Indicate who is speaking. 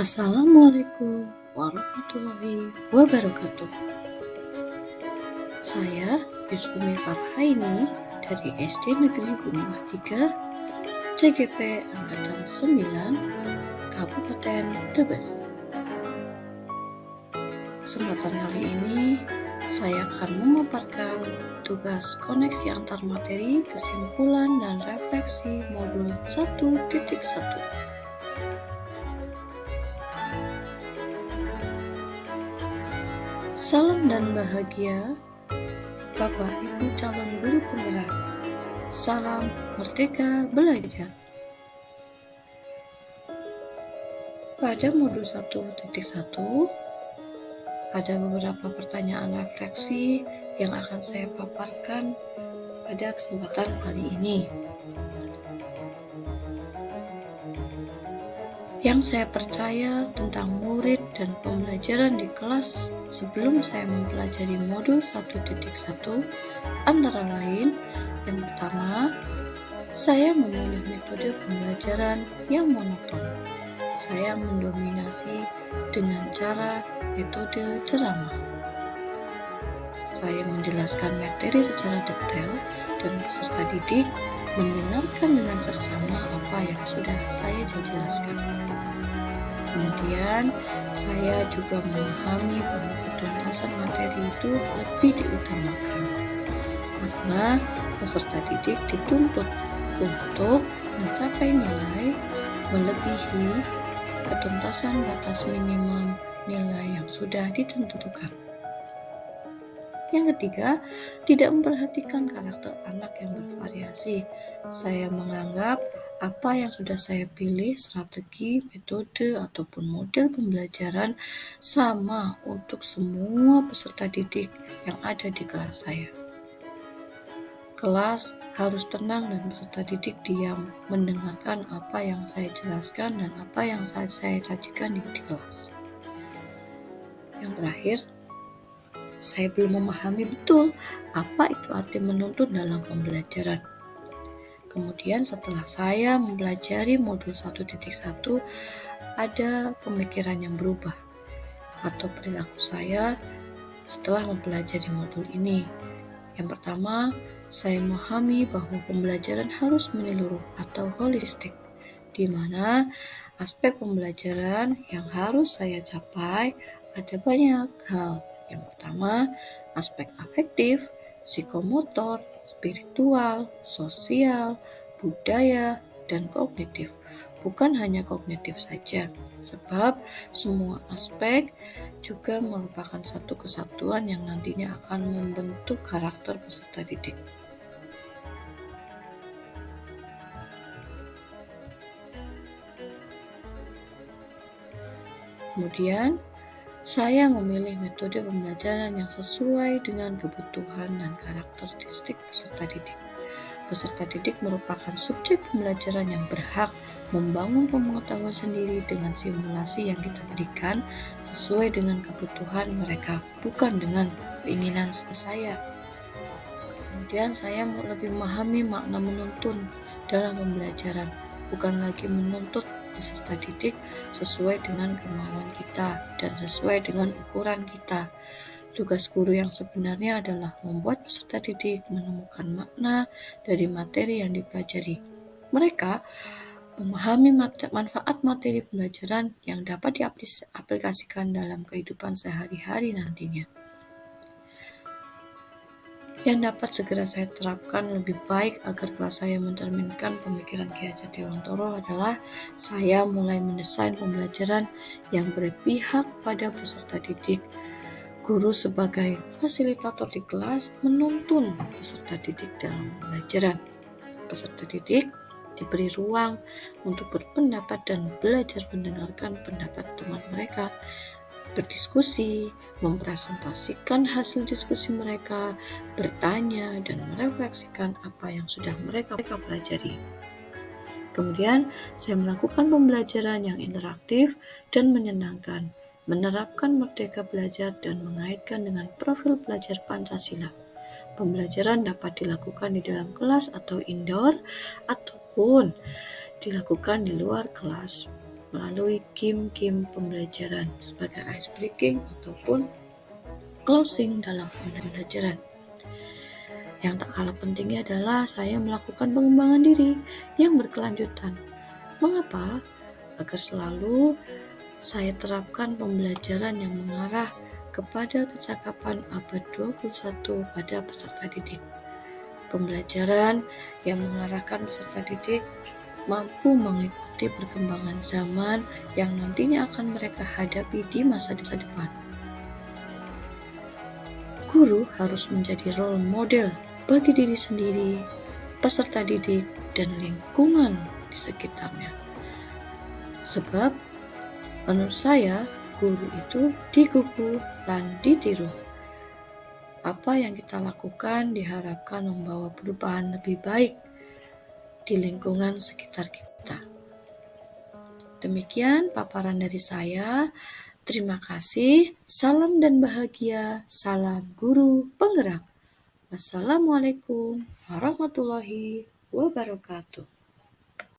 Speaker 1: Assalamualaikum warahmatullahi wabarakatuh. Saya Yusumi Farhaini dari SD Negeri Buningan 3, CGP Angkatan 9, Kabupaten Tebes. Kesempatan kali ini saya akan memaparkan tugas koneksi antar materi, kesimpulan dan refleksi modul 1.1. Salam dan bahagia Bapak Ibu calon guru penggerak. Salam Merdeka Belajar. Pada modul 1.1 ada beberapa pertanyaan refleksi yang akan saya paparkan pada kesempatan kali ini. Yang saya percaya tentang murid dan pembelajaran di kelas sebelum saya mempelajari modul 1.1 antara lain, yang pertama, saya memilih metode pembelajaran yang monoton. Saya mendominasi dengan cara metode ceramah. Saya menjelaskan materi secara detail dan peserta didik mendengarkan dengan seksama apa yang sudah saya jelaskan. Kemudian, saya juga memahami bahwa penuntasan materi itu lebih diutamakan karena peserta didik dituntut untuk mencapai nilai melebihi ketuntasan batas minimum nilai yang sudah ditentukan. Yang ketiga, tidak memperhatikan karakter anak yang bervariasi. Saya menganggap apa yang sudah saya pilih, strategi, metode, ataupun model pembelajaran sama untuk semua peserta didik yang ada di kelas saya. Kelas harus tenang dan peserta didik diam, mendengarkan apa yang saya jelaskan dan apa yang saya sajikan di kelas. Yang terakhir, saya belum memahami betul apa itu arti menuntut dalam pembelajaran. Kemudian setelah saya mempelajari modul 1.1, ada pemikiran yang berubah atau perilaku saya setelah mempelajari modul ini. Yang pertama, saya memahami bahwa pembelajaran harus menyeluruh atau holistik, di mana aspek pembelajaran yang harus saya capai ada banyak hal. Yang pertama, aspek afektif, psikomotor, spiritual, sosial, budaya, dan kognitif. Bukan hanya kognitif saja, sebab semua aspek juga merupakan satu kesatuan yang nantinya akan membentuk karakter peserta didik. Kemudian, saya memilih metode pembelajaran yang sesuai dengan kebutuhan dan karakteristik peserta didik. Peserta didik merupakan subjek pembelajaran yang berhak membangun pengetahuan sendiri dengan simulasi yang kita berikan sesuai dengan kebutuhan mereka, bukan dengan keinginan saya. Kemudian saya lebih memahami makna menuntun dalam pembelajaran, bukan lagi menuntut peserta didik sesuai dengan kemauan kita dan sesuai dengan ukuran kita. Tugas guru yang sebenarnya adalah membuat peserta didik menemukan makna dari materi yang dipelajari. Mereka memahami manfaat materi pembelajaran yang dapat diaplikasikan dalam kehidupan sehari-hari nantinya. Yang dapat segera saya terapkan lebih baik agar kelas saya mencerminkan pemikiran Ki Hajar Dewantoro adalah saya mulai mendesain pembelajaran yang berpihak pada peserta didik. Guru sebagai fasilitator di kelas menuntun peserta didik dalam pembelajaran. Peserta didik diberi ruang untuk berpendapat dan belajar mendengarkan pendapat teman mereka, berdiskusi, mempresentasikan hasil diskusi mereka, bertanya, dan merefleksikan apa yang sudah mereka pelajari. Kemudian, saya melakukan pembelajaran yang interaktif dan menyenangkan, menerapkan Merdeka Belajar dan mengaitkan dengan profil belajar Pancasila. Pembelajaran dapat dilakukan di dalam kelas atau indoor, ataupun dilakukan di luar kelas. melalui game-game pembelajaran sebagai ice breaking ataupun closing dalam pembelajaran. Yang tak kalah pentingnya adalah saya melakukan pengembangan diri yang berkelanjutan. Mengapa? Agar selalu saya terapkan pembelajaran yang mengarah kepada kecakapan abad 21 pada peserta didik. Pembelajaran yang mengarahkan peserta didik mampu mengikuti perkembangan zaman yang nantinya akan mereka hadapi di masa depan. Guru harus menjadi role model bagi diri sendiri, peserta didik, dan lingkungan di sekitarnya. Sebab, menurut saya, guru itu digugu dan ditiru. Apa yang kita lakukan diharapkan membawa perubahan lebih baik di lingkungan sekitar kita. Demikian paparan dari saya. Terima kasih. Salam dan bahagia. Salam guru penggerak. Wassalamualaikum warahmatullahi wabarakatuh.